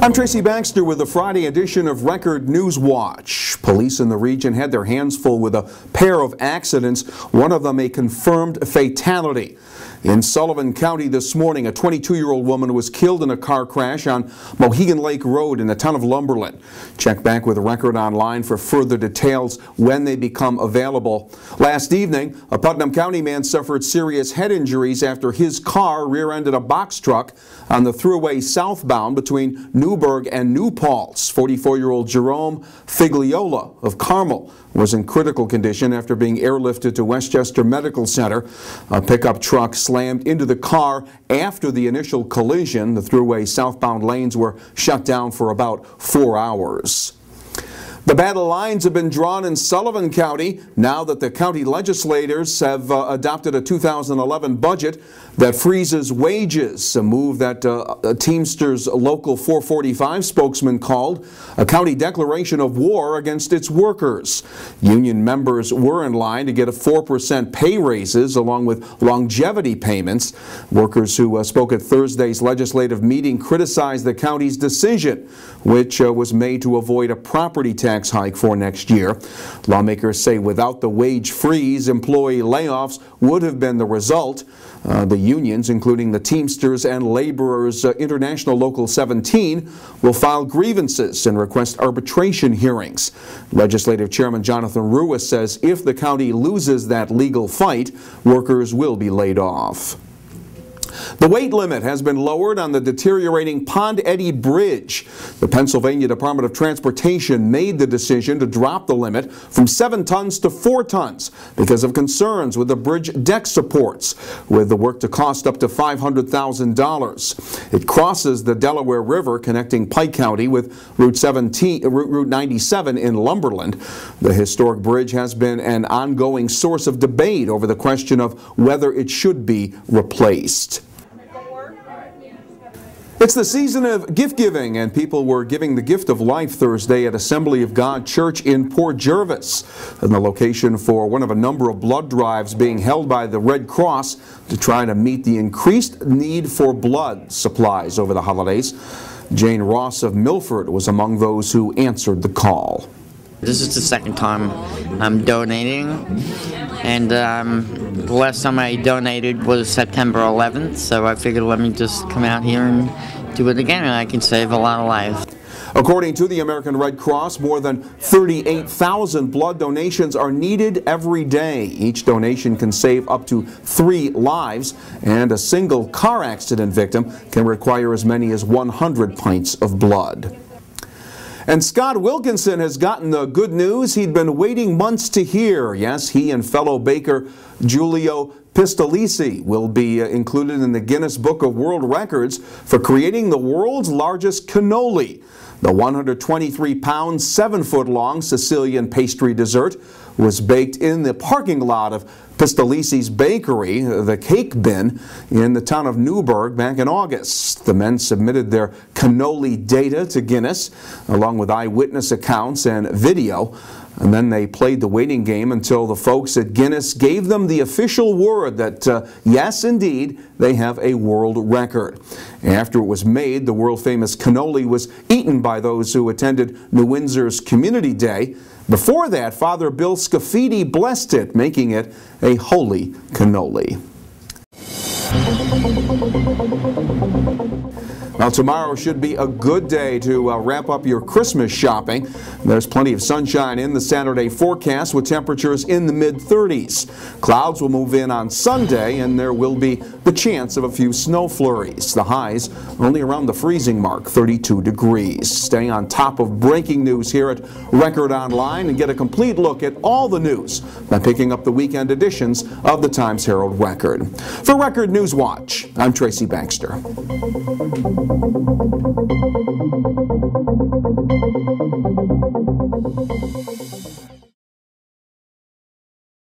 I'm Tracy Baxter with the Friday edition of Record Newswatch. Police in the region had their hands full with a pair of accidents, one of them a confirmed fatality. In Sullivan County this morning, a 22-year-old woman was killed in a car crash on Mohegan Lake Road in the town of Lumberland. Check back with Record Online for further details when they become available. Last evening, a Putnam County man suffered serious head injuries after his car rear-ended a box truck on the Thruway southbound between Newburgh and New Paltz. 44-year-old Jerome Figliola of Carmel was in critical condition after being airlifted to Westchester Medical Center. A pickup truck slammed into the car after the initial collision. The Thruway southbound lanes were shut down for about 4 hours. The battle lines have been drawn in Sullivan County now that the county legislators have adopted a 2011 budget that freezes wages, a move that Teamsters Local 445 spokesman called a county declaration of war against its workers. Union members were in line to get a 4% pay raises along with longevity payments. Workers who spoke at Thursday's legislative meeting criticized the county's decision, which was made to avoid a property tax hike for next year. Lawmakers say without the wage freeze, employee layoffs would have been the result. The unions, including the Teamsters and Laborers International Local 17, will file grievances and request arbitration hearings. Legislative Chairman Jonathan Thruway says if the county loses that legal fight, workers will be laid off. The weight limit has been lowered on the deteriorating Pond Eddy Bridge. The Pennsylvania Department of Transportation made the decision to drop the limit from 7 tons to 4 tons because of concerns with the bridge deck supports, with the work to cost up to $500,000. It crosses the Delaware River connecting Pike County with Route 97 in Lumberland. The historic bridge has been an ongoing source of debate over the question of whether it should be replaced. It's the season of gift giving, and people were giving the gift of life Thursday at Assembly of God Church in Port Jervis, and the location for one of a number of blood drives being held by the Red Cross to try to meet the increased need for blood supplies over the holidays. Jane Ross of Milford was among those who answered the call. This is the second time I'm donating, and the last time I donated was September 11th, so I figured let me just come out here and do it again, and I can save a lot of lives. According to the American Red Cross, more than 38,000 blood donations are needed every day. Each donation can save up to 3 lives, and a single car accident victim can require as many as 100 pints of blood. And Scott Wilkinson has gotten the good news he'd been waiting months to hear. Yes, he and fellow baker Giulio Pistolisi will be included in the Guinness Book of World Records for creating the world's largest cannoli. The 123-pound, 7-foot-long Sicilian pastry dessert was baked in the parking lot of Pistolisi's bakery, the Cake Bin, in the town of Newburgh back in August. The men submitted their cannoli data to Guinness, along with eyewitness accounts and video. And then they played the waiting game until the folks at Guinness gave them the official word that, yes, indeed, they have a world record. After it was made, the world-famous cannoli was eaten by those who attended New Windsor's Community Day. Before that, Father Bill Scafidi blessed it, making it a holy cannoli. Well, tomorrow should be a good day to wrap up your Christmas shopping. There's plenty of sunshine in the Saturday forecast with temperatures in the mid-30s. Clouds will move in on Sunday, and there will be the chance of a few snow flurries. The highs only around the freezing mark, 32 degrees. Stay on top of breaking news here at Record Online and get a complete look at all the news by picking up the weekend editions of the Times-Herald Record. For Record Newswatch, I'm Tracy Baxter. Thank you.